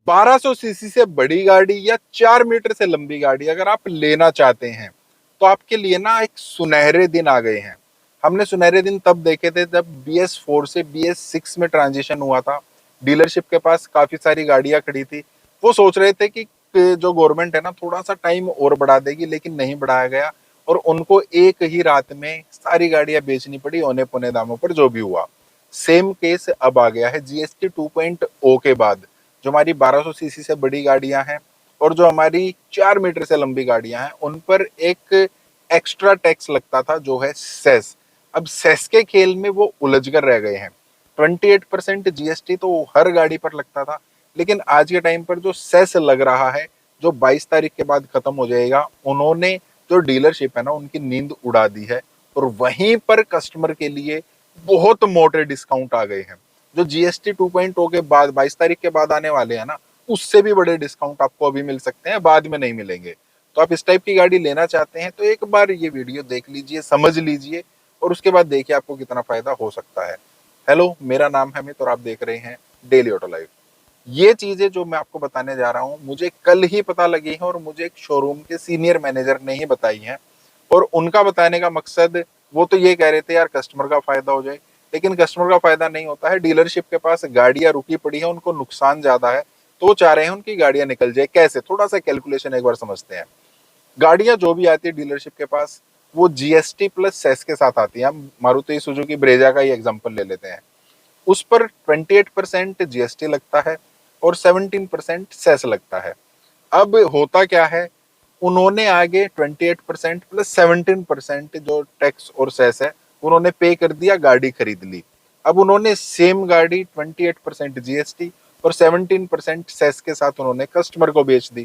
1200 CC से बड़ी गाड़ी या 4 मीटर से लंबी गाड़ी अगर आप लेना चाहते हैं तो आपके लिए ना एक सुनहरे दिन आ गए हैं। हमने सुनहरे दिन तब देखे थे जब BS4 से BS6 में ट्रांजिशन हुआ था। डीलरशिप के पास काफी सारी गाड़ियां खड़ी थी। वो सोच रहे थे कि जो गवर्नमेंट है ना थोड़ा सा टाइम और बढ़ा देगी, लेकिन नहीं बढ़ाया गया और उनको एक ही रात में सारी गाड़ियां बेचनी पड़ी औने पौने दामों पर, जो भी हुआ। सेम केस अब आ गया है GST 2.0 के बाद। जो हमारी 1200 सीसी से बड़ी गाड़ियां हैं और जो हमारी 4 मीटर से लंबी गाड़ियां हैं उन पर एक एक्स्ट्रा टैक्स लगता था जो है सेस। अब सेस के खेल में वो उलझ कर रह गए हैं। 28% GST तो हर गाड़ी पर लगता था, लेकिन आज के टाइम पर जो सेस लग रहा है, जो 22 तारीख के बाद खत्म हो जाएगा, उन्होंने जो डीलरशिप है ना उनकी नींद उड़ा दी है। और वहीं पर कस्टमर के लिए बहुत मोटे डिस्काउंट आ गए हैं। जो GST 2.0 के बाद 22 तारीख के बाद आने वाले हैं ना, उससे भी बड़े डिस्काउंट आपको अभी मिल सकते हैं, बाद में नहीं मिलेंगे। तो आप इस टाइप की गाड़ी लेना चाहते हैं तो एक बार ये वीडियो देख लीजिए, समझ लीजिए और उसके बाद देखिए आपको कितना फायदा हो सकता है। हेलो, मेरा नाम है अमित और आप देख रहे हैं डेली ऑटो लाइफ। ये चीजें जो मैं आपको बताने जा रहा हूँ मुझे कल ही पता लगी है और मुझे एक शोरूम के सीनियर मैनेजर ने ही बताई है। और उनका बताने का मकसद, वो तो ये कह रहे थे यार कस्टमर का फायदा हो जाए, लेकिन कस्टमर का फायदा नहीं होता है। डीलरशिप के पास गाड़ियां रुकी पड़ी है, उनको नुकसान ज्यादा है, तो वो चाह रहे हैं उनकी गाड़ियां निकल जाए। कैसे, थोड़ा सा कैलकुलेशन एक बार समझते हैं। गाड़ियां जो भी आती है डीलरशिप के पास वो GST प्लस सेस के साथ आती है। हम मारुति सुजुकी ब्रेजा का ही एग्जांपल ले लेते हैं। उस पर 28% GST लगता है और 17% सेस लगता है। अब होता क्या है, उन्होंने आगे 28% प्लस 17% जो टैक्स और सेस है उन्होंने पे कर दिया, गाड़ी खरीद ली। अब उन्होंने सेम गाड़ी 28% GST और 17% सेस के साथ उन्होंने कस्टमर को बेच दी।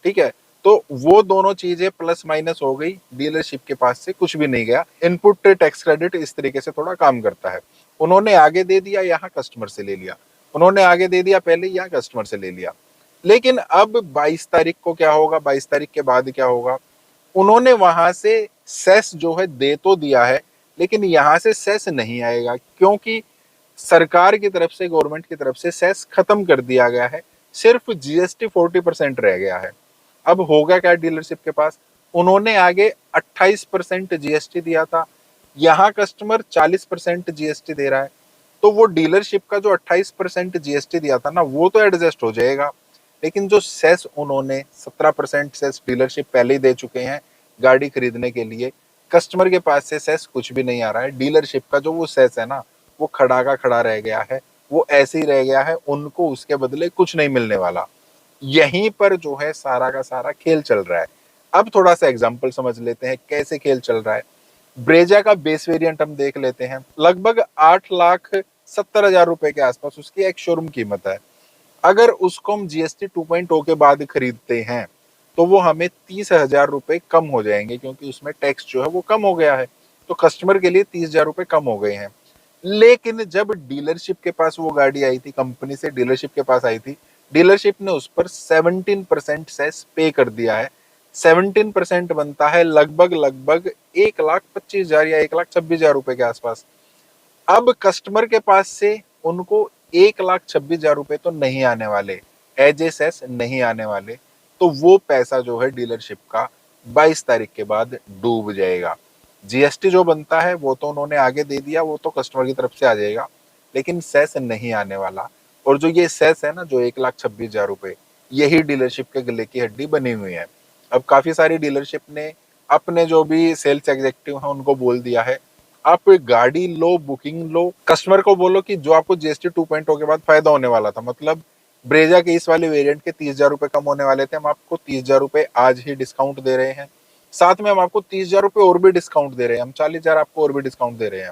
ठीक है, तो वो दोनों चीजें प्लस माइनस हो गई, डीलरशिप के पास से कुछ भी नहीं गया। इनपुट टैक्स क्रेडिट इस तरीके से थोड़ा काम करता है। उन्होंने आगे दे दिया, यहाँ कस्टमर से ले लिया। उन्होंने आगे दे दिया पहले, यहाँ कस्टमर से ले लिया। लेकिन अब 22 तारीख को क्या होगा, 22 तारीख के बाद क्या होगा, उन्होंने वहां से सेस जो है दे तो दिया है, लेकिन यहां से सेस नहीं आएगा क्योंकि सरकार की तरफ से, गवर्नमेंट की तरफ से सेस खत्म कर दिया गया है। सिर्फ GST 40% रह गया है। अब होगा क्या डीलरशिप के पास, उन्होंने आगे 28% GST दिया था, यहाँ कस्टमर 40% GST दे रहा है। तो वो डीलरशिप का जो 28% GST दिया था ना वो तो एडजस्ट हो जाएगा, लेकिन जो सेस उन्होंने 17% सेस डीलरशिप पहले ही दे चुके हैं गाड़ी खरीदने के लिए, कस्टमर के पास से सेस कुछ भी नहीं आ रहा है। डीलरशिप का जो वो सेस है ना वो खड़ा का खड़ा रह गया है, वो ऐसे ही रह गया है, उनको उसके बदले कुछ नहीं मिलने वाला। यहीं पर जो है सारा का सारा खेल चल रहा है। अब थोड़ा सा एग्जाम्पल समझ लेते हैं कैसे खेल चल रहा है। ब्रेजा का बेस वेरिएंट हम देख लेते हैं, लगभग 8,70,000 रुपए के आसपास उसकी एक शोरूम कीमत है। अगर उसको हम GST 2.0 के बाद खरीदते हैं तो वो हमें 30,000 रुपए कम हो जाएंगे, क्योंकि उसमें टैक्स जो है वो कम हो गया है। तो कस्टमर के लिए 30,000 रुपए कम हो गए हैं। लेकिन जब डीलरशिप के पास वो गाड़ी आई थी, कंपनी से डीलरशिप के पास आई थी, डीलरशिप ने उस पर 17% सेस पे कर दिया है। 17% बनता है लगभग लगभग 1,25,000 या 1,26,000 रुपए के आसपास। अब कस्टमर के पास से उनको 1,26,000 रुपए तो नहीं आने वाले, एज ए सेस नहीं आने वाले। तो वो पैसा जो है डीलरशिप का 22 तारीख के बाद डूब जाएगा। GST जो बनता है वो तो उन्होंने आगे दे दिया, वो तो कस्टमर की तरफ से आ जाएगा, लेकिन सेस नहीं आने वाला। और जो ये सेस है ना, जो 1,26,000 रुपए, यही डीलरशिप के गले की हड्डी बनी हुई है। अब काफी सारी डीलरशिप ने अपने जो भी सेल्स एग्जीक्यूटिव हैं उनको बोल दिया है, आप गाड़ी लो, बुकिंग लो, कस्टमर को बोलो कि जो आपको GST 2.0 के बाद फायदा होने वाला था, मतलब ब्रेजा के इस वाले वेरिएंट के 30,000 रुपए कम होने वाले थे, हम आपको 30,000 रुपए आज ही डिस्काउंट दे रहे हैं। साथ में हम आपको 30,000 रुपए और भी डिस्काउंट दे रहे हैं, हम 40,000 आपको और भी डिस्काउंट दे रहे हैं।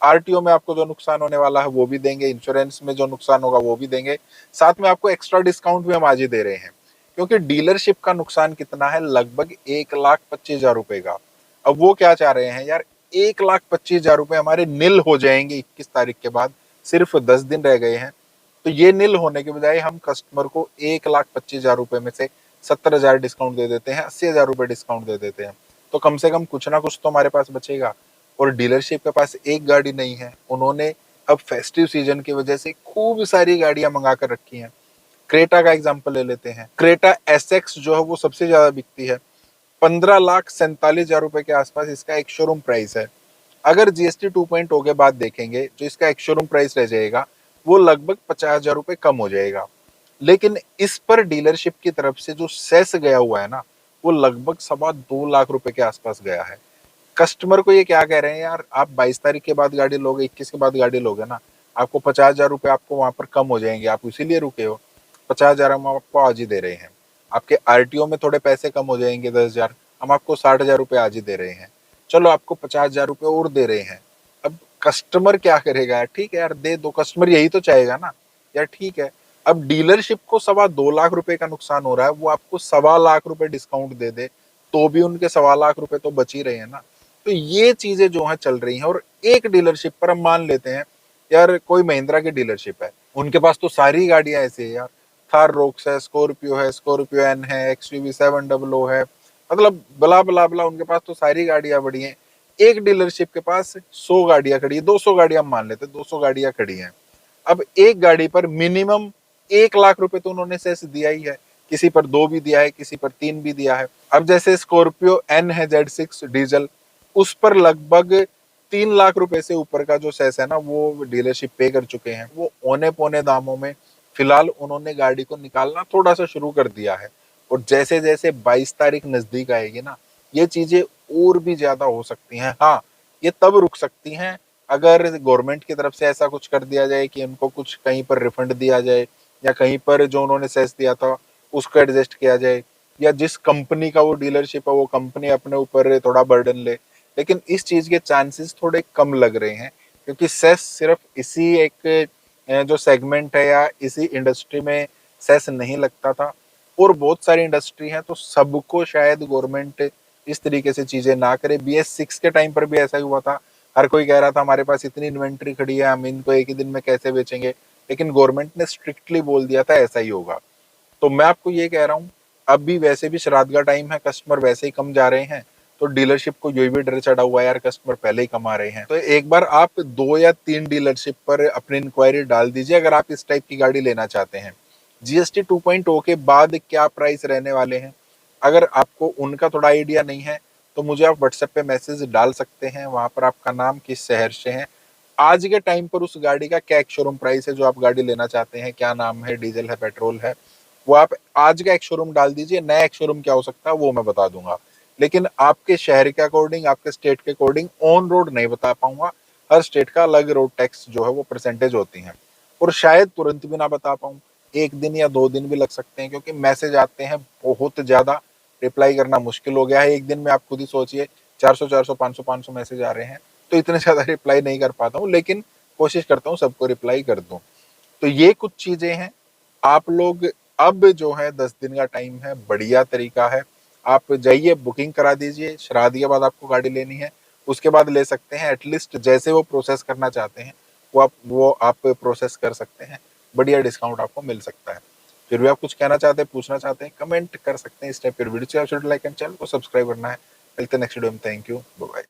RTO में आपको जो नुकसान होने वाला है वो भी देंगे, इंश्योरेंस में जो नुकसान होगा वो भी देंगे। साथ में आपको एक्स्ट्रा डिस्काउंट भी हम आज ही दे रहे हैं, क्योंकि डीलरशिप का नुकसान कितना है, लगभग 1,25,000 रुपए का। अब वो क्या चाह रहे हैं यार, 1,25,000 रुपए हमारे निल हो जाएंगे 21 तारीख के बाद, सिर्फ 10 दिन रह गए हैं। तो ये निल होने के बजाय हम कस्टमर को 1,25,000 रुपए में से 70,000 डिस्काउंट दे देते हैं, 80,000 रुपए डिस्काउंट दे देते हैं, तो कम से कम कुछ ना कुछ तो हमारे पास बचेगा। और डीलरशिप के पास एक गाड़ी नहीं है, उन्होंने अब फेस्टिव सीजन की वजह से खूब सारी गाड़ियां मंगा कर रखी हैं। क्रेटा का एग्जांपल ले लेते हैं, क्रेटा एसएक्स जो है वो सबसे ज्यादा बिकती है, 15,47,000 रुपए के आसपास इसका एक शोरूम प्राइस है। अगर जीएसटी 2.0 के बाद देखेंगे जो इसका एक शोरूम प्राइस रह जाएगा वो लगभग 50,000 रुपए कम हो जाएगा। लेकिन इस पर डीलरशिप की तरफ से जो सेस गया हुआ है ना वो लगभग 2.25 लाख रुपए के आसपास गया है। कस्टमर को ये क्या कह रहे हैं, यार आप 22 तारीख के बाद गाड़ी लोगे, 21 के बाद गाड़ी लोगे ना, आपको 50,000 रुपए आपको वहां पर कम हो जाएंगे, आप इसीलिए रुके हो। 50,000 हम आपको आज ही दे रहे हैं। आपके आरटीओ में थोड़े पैसे कम हो जाएंगे, 10,000, हम आपको 60,000 रुपए आज ही दे रहे हैं। चलो आपको 50,000 रुपए और दे रहे हैं। अब कस्टमर क्या करेगा, यार ठीक है यार दे दो, कस्टमर यही तो चाहेगा ना, यार ठीक है। अब डीलरशिप को 2.25 लाख रुपए का नुकसान हो रहा है, वो आपको 2.25 लाख रुपए डिस्काउंट दे दे तो भी उनके 2.25 लाख रुपए तो बच ही रहे हैं ना। तो ये चीजें जो है चल रही हैं। और एक डीलरशिप पर हम मान लेते हैं यार कोई महिंद्रा की डीलरशिप है, उनके पास तो सारी गाड़ियां ऐसी है यार, थार रोक्स है, स्कॉर्पियो है, स्कॉर्पियो एन है, एक्सयूवी 700 है, मतलब बला बला बला उनके पास तो सारी गाड़ियां बड़ी हैं। एक डीलरशिप के पास 100 गाड़ियां खड़ी है, 200 गाड़ियां हम मान लेते हैं, 200 गाड़ियां खड़ी हैं। अब एक गाड़ी पर मिनिमम 1 लाख रुपए तो उन्होंने सेस दिया ही है, किसी पर 2 भी दिया है, किसी पर 3 भी दिया है। अब जैसे स्कॉर्पियो एन है Z6 डीजल, उस पर लगभग 3 लाख रुपए से ऊपर का जो सेस है ना वो डीलरशिप पे कर चुके हैं। वो औने पौने दामों में फिलहाल उन्होंने गाड़ी को निकालना थोड़ा सा शुरू कर दिया है। और जैसे जैसे 22 तारीख नजदीक आएगी ना ये चीजें और भी ज्यादा हो सकती हैं। हाँ, ये तब रुक सकती हैं अगर गवर्नमेंट की तरफ से ऐसा कुछ कर दिया जाए कि उनको कुछ कहीं पर रिफंड दिया जाए, या कहीं पर जो उन्होंने सेस दिया था उसको एडजस्ट किया जाए, या जिस कंपनी का वो डीलरशिप है वो कंपनी अपने ऊपर थोड़ा बर्डन ले। लेकिन इस चीज के चांसेस थोड़े कम लग रहे हैं, क्योंकि सेस सिर्फ इसी एक जो सेगमेंट है या इसी इंडस्ट्री में सेस नहीं लगता था, और बहुत सारी इंडस्ट्री है, तो सबको शायद गवर्नमेंट इस तरीके से चीजें ना करे। BS6 के टाइम पर भी ऐसा ही हुआ था, हर कोई कह रहा था हमारे पास इतनी इन्वेंट्री खड़ी है हम इनको एक ही दिन में कैसे बेचेंगे, लेकिन गवर्नमेंट ने स्ट्रिक्टली बोल दिया था ऐसा ही होगा। तो मैं आपको ये कह रहा हूँ अभी वैसे भी श्राद्ध का टाइम है, कस्टमर वैसे ही कम जा रहे हैं, तो डीलरशिप को ये भी डर चढ़ा हुआ है यार कस्टमर पहले ही कमा रहे हैं। तो एक बार आप 2 या 3 डीलरशिप पर अपनी इंक्वायरी डाल दीजिए अगर आप इस टाइप की गाड़ी लेना चाहते हैं। जीएसटी 2.0 के बाद क्या प्राइस रहने वाले हैं, अगर आपको उनका थोड़ा आइडिया नहीं है तो मुझे आप व्हाट्सएप पे मैसेज डाल सकते हैं, वहां पर आपका नाम, किस शहर से है, आज के टाइम पर उस गाड़ी का क्या एक शोरूम प्राइस है जो आप गाड़ी लेना चाहते हैं, क्या नाम है, डीजल है, पेट्रोल है, वो आप आज का एक शोरूम डाल दीजिए। नया एक शोरूम क्या हो सकता है वो मैं बता दूंगा, लेकिन आपके शहर के अकॉर्डिंग, आपके स्टेट के अकॉर्डिंग ऑन रोड नहीं बता पाऊंगा। हर स्टेट का अलग रोड टैक्स जो है वो परसेंटेज होती है, और शायद तुरंत भी ना बता पाऊं, 1 दिन या 2 दिन भी लग सकते हैं, क्योंकि मैसेज आते हैं बहुत ज्यादा, रिप्लाई करना मुश्किल हो गया है। एक दिन में आप खुद ही सोचिए 400 500 मैसेज आ रहे हैं, तो इतने ज्यादा रिप्लाई नहीं कर पाता हूँ, लेकिन कोशिश करता हूँ सबको रिप्लाई कर दूं। तो ये कुछ चीजें हैं। आप लोग अब जो है 10 दिन का टाइम है, बढ़िया तरीका है, आप जाइए बुकिंग करा दीजिए। श्राद्ध के बाद आपको गाड़ी लेनी है उसके बाद ले सकते हैं, एटलीस्ट जैसे वो प्रोसेस करना चाहते हैं वो आप प्रोसेस कर सकते हैं, बढ़िया डिस्काउंट आपको मिल सकता है। फिर भी आप कुछ कहना चाहते हैं, पूछना चाहते हैं, कमेंट कर सकते हैं। इस टाइप फिर वीडियो लाइक एंड चैनल को सब्सक्राइब करना है। मिलते हैं नेक्स्ट वीडियो में। Thank you, bye bye.